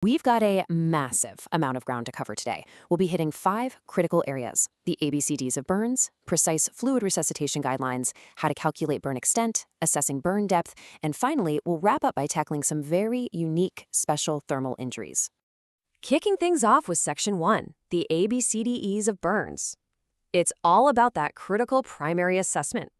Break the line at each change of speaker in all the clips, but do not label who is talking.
We've got a massive amount of ground to cover today. We'll be hitting 5 critical areas: the ABCDs of burns, precise fluid resuscitation guidelines, how to calculate burn extent, assessing burn depth, and finally, we'll wrap up by tackling some very unique special thermal injuries.
Kicking things off with Section 1, the ABCDEs of burns. It's all about that critical primary assessment.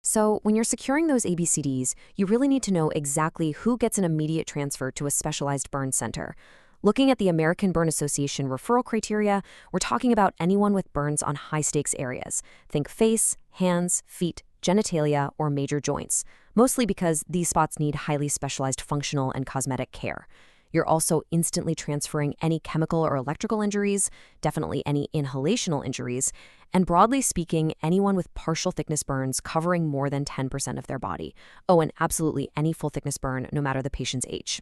So, when you're securing those ABCDs, you really need to know exactly who gets an immediate transfer to a specialized burn center. Looking at the American Burn Association referral criteria, we're talking about anyone with burns on high-stakes areas. Think face, hands, feet, genitalia, or major joints, mostly because these spots need highly specialized functional and cosmetic care. You're also instantly transferring any chemical or electrical injuries, definitely any inhalational injuries, and broadly speaking, anyone with partial thickness burns covering more than 10% of their body. Oh, and absolutely any full thickness burn, no matter the patient's age.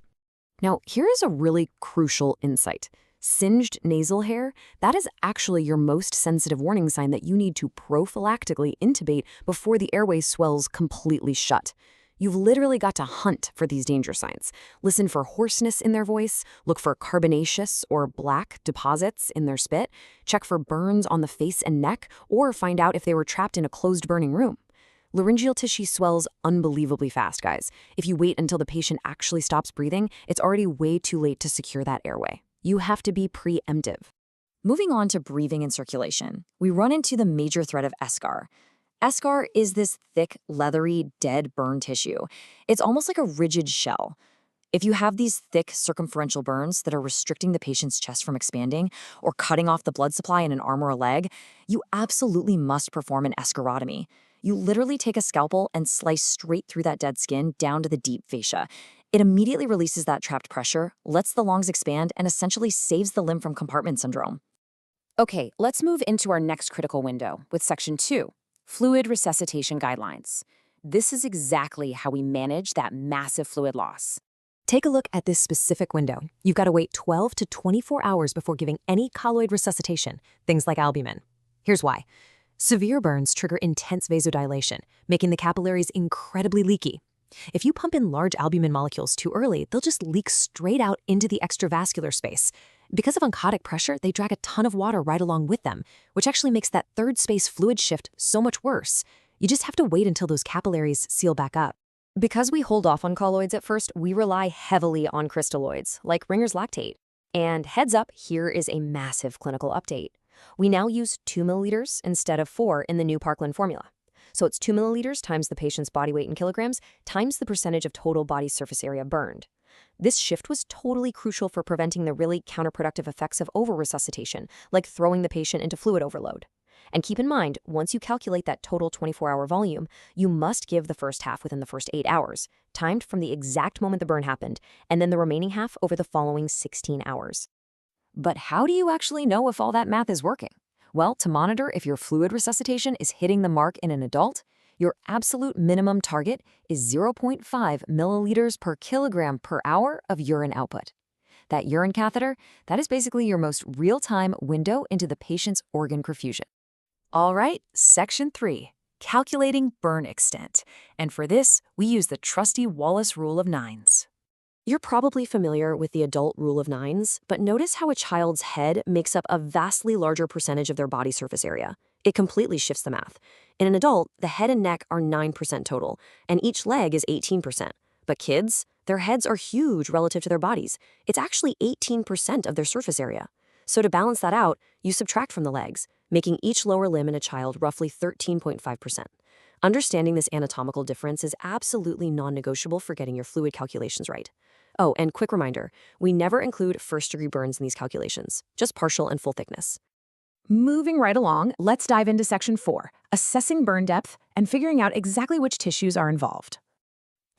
Now, here is a really crucial insight. Singed nasal hair, that is actually your most sensitive warning sign that you need to prophylactically intubate before the airway swells completely shut. You've literally got to hunt for these danger signs. Listen for hoarseness in their voice, look for carbonaceous or black deposits in their spit, check for burns on the face and neck, or find out if they were trapped in a closed burning room. Laryngeal tissue swells unbelievably fast, guys. If you wait until the patient actually stops breathing, it's already way too late to secure that airway. You have to be preemptive.
Moving on to breathing and circulation, we run into the major threat of eschar. Eschar is this thick, leathery, dead burn tissue. It's almost like a rigid shell. If you have these thick circumferential burns that are restricting the patient's chest from expanding or cutting off the blood supply in an arm or a leg, you absolutely must perform an escharotomy. You literally take a scalpel and slice straight through that dead skin down to the deep fascia. It immediately releases that trapped pressure, lets the lungs expand, and essentially saves the limb from compartment syndrome.
Okay, let's move into our next critical window with Section 2, fluid resuscitation guidelines. This is exactly how we manage that massive fluid loss.
Take a look at this specific window. You've got to wait 12 to 24 hours before giving any colloid resuscitation, things like albumin. Here's why. Severe burns trigger intense vasodilation, making the capillaries incredibly leaky. If you pump in large albumin molecules too early, they'll just leak straight out into the extravascular space. Because of oncotic pressure, they drag a ton of water right along with them, which actually makes that third space fluid shift so much worse. You just have to wait until those capillaries seal back up.
Because we hold off on colloids at first, we rely heavily on crystalloids, like Ringer's lactate. And heads up, here is a massive clinical update. We now use 2 milliliters instead of 4 in the new Parkland formula. So it's 2 milliliters times the patient's body weight in kilograms times the percentage of total body surface area burned. This shift was totally crucial for preventing the really counterproductive effects of over-resuscitation, like throwing the patient into fluid overload. And keep in mind, once you calculate that total 24-hour volume, you must give the first half within the first 8 hours, timed from the exact moment the burn happened, and then the remaining half over the following 16 hours.
But how do you actually know if all that math is working? Well, to monitor if your fluid resuscitation is hitting the mark in an adult, your absolute minimum target is 0.5 milliliters per kilogram per hour of urine output. That urine catheter, that is basically your most real-time window into the patient's organ perfusion. All right, Section 3, calculating burn extent. And for this, we use the trusty Wallace Rule of Nines.
You're probably familiar with the adult rule of nines, but notice how a child's head makes up a vastly larger percentage of their body surface area. It completely shifts the math. In an adult, the head and neck are 9% total, and each leg is 18%. But kids, their heads are huge relative to their bodies. It's actually 18% of their surface area. So to balance that out, you subtract from the legs, making each lower limb in a child roughly 13.5%. Understanding this anatomical difference is absolutely non-negotiable for getting your fluid calculations right. Oh, and quick reminder, we never include first-degree burns in these calculations, just partial and full thickness.
Moving right along, let's dive into Section 4, assessing burn depth and figuring out exactly which tissues are involved.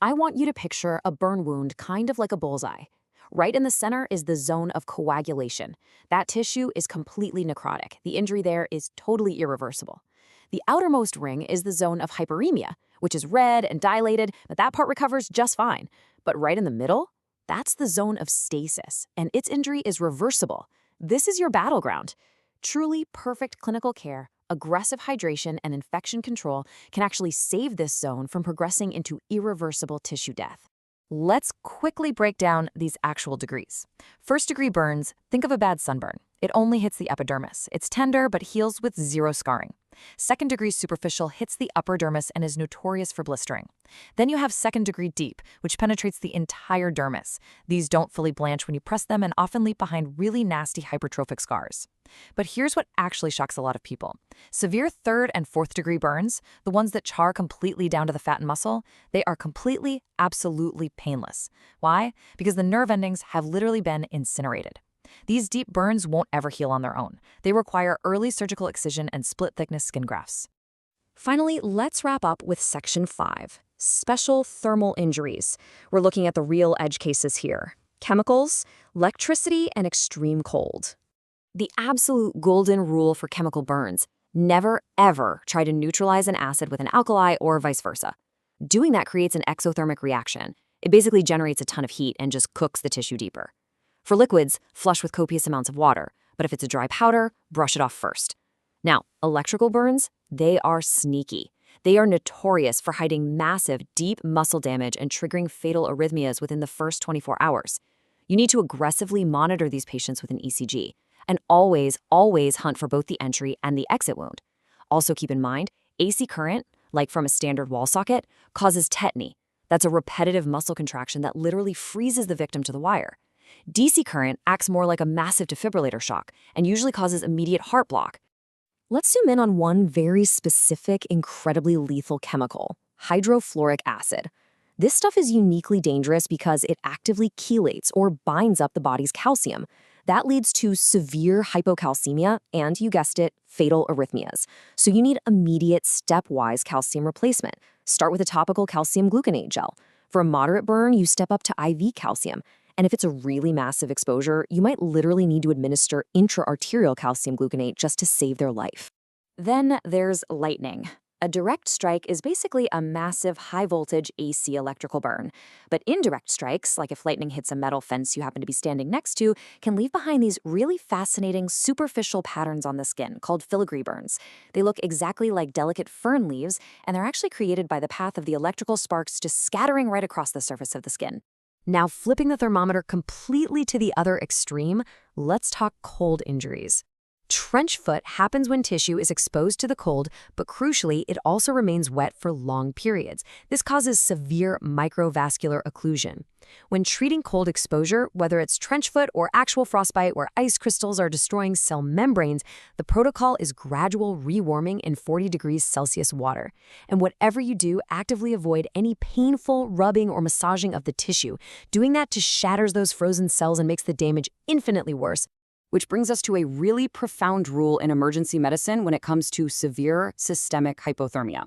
I want you to picture a burn wound kind of like a bullseye. Right in the center is the zone of coagulation. That tissue is completely necrotic. The injury there is totally irreversible. The outermost ring is the zone of hyperemia, which is red and dilated, but that part recovers just fine. But right in the middle, that's the zone of stasis, and its injury is reversible. This is your battleground. Truly perfect clinical care, aggressive hydration, and infection control can actually save this zone from progressing into irreversible tissue death.
Let's quickly break down these actual degrees. First-degree burns, think of a bad sunburn. It only hits the epidermis. It's tender but heals with zero scarring. Second-degree superficial hits the upper dermis and is notorious for blistering. Then you have second-degree deep, which penetrates the entire dermis. These don't fully blanch when you press them and often leave behind really nasty hypertrophic scars. But here's what actually shocks a lot of people. Severe third and fourth-degree burns, the ones that char completely down to the fat and muscle, they are completely, absolutely painless. Why? Because the nerve endings have literally been incinerated. These deep burns won't ever heal on their own. They require early surgical excision and split-thickness skin grafts.
Finally, let's wrap up with Section 5, special thermal injuries. We're looking at the real edge cases here. Chemicals, electricity, and extreme cold.
The absolute golden rule for chemical burns: never, ever try to neutralize an acid with an alkali or vice versa. Doing that creates an exothermic reaction. It basically generates a ton of heat and just cooks the tissue deeper. For liquids, flush with copious amounts of water, but if it's a dry powder, brush it off first. Now, electrical burns, they are sneaky. They are notorious for hiding massive, deep muscle damage and triggering fatal arrhythmias within the first 24 hours. You need to aggressively monitor these patients with an ECG, and always, always hunt for both the entry and the exit wound. Also keep in mind, AC current, like from a standard wall socket, causes tetany. That's a repetitive muscle contraction that literally freezes the victim to the wire. DC current acts more like a massive defibrillator shock and usually causes immediate heart block.
Let's zoom in on one very specific, incredibly lethal chemical: hydrofluoric acid. This stuff is uniquely dangerous because it actively chelates or binds up the body's calcium. That leads to severe hypocalcemia and, you guessed it, fatal arrhythmias. So you need immediate stepwise calcium replacement. Start with a topical calcium gluconate gel. For a moderate burn, you step up to IV calcium. And if it's a really massive exposure, you might literally need to administer intra-arterial calcium gluconate just to save their life.
Then there's lightning. A direct strike is basically a massive high-voltage AC electrical burn. But indirect strikes, like if lightning hits a metal fence you happen to be standing next to, can leave behind these really fascinating superficial patterns on the skin called filigree burns. They look exactly like delicate fern leaves, and they're actually created by the path of the electrical sparks just scattering right across the surface of the skin. Now, flipping the thermometer completely to the other extreme, let's talk cold injuries. Trench foot happens when tissue is exposed to the cold, but crucially, it also remains wet for long periods. This causes severe microvascular occlusion. When treating cold exposure, whether it's trench foot or actual frostbite where ice crystals are destroying cell membranes, the protocol is gradual rewarming in 40 degrees Celsius water. And whatever you do, actively avoid any painful rubbing or massaging of the tissue. Doing that just shatters those frozen cells and makes the damage infinitely worse. Which brings us to a really profound rule in emergency medicine when it comes to severe systemic hypothermia.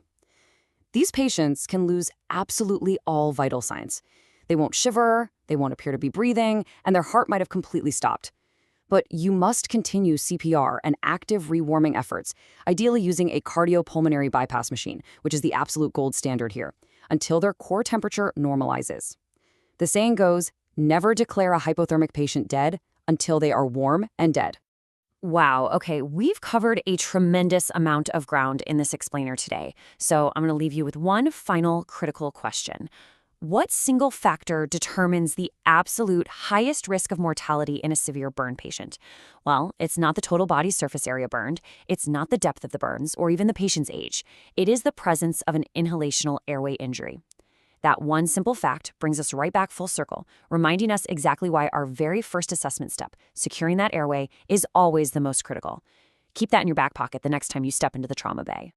These patients can lose absolutely all vital signs. They won't shiver, they won't appear to be breathing, and their heart might have completely stopped. But you must continue CPR and active rewarming efforts, ideally using a cardiopulmonary bypass machine, which is the absolute gold standard here, until their core temperature normalizes. The saying goes, never declare a hypothermic patient dead until they are warm and dead. Wow, okay, we've covered a tremendous amount of ground in this explainer today, so I'm going to leave you with one final critical question. What single factor determines the absolute highest risk of mortality in a severe burn patient? Well, it's not the total body surface area burned, it's not the depth of the burns, or even the patient's age. It is the presence of an inhalational airway injury. That one simple fact brings us right back full circle, reminding us exactly why our very first assessment step, securing that airway, is always the most critical. Keep that in your back pocket the next time you step into the trauma bay.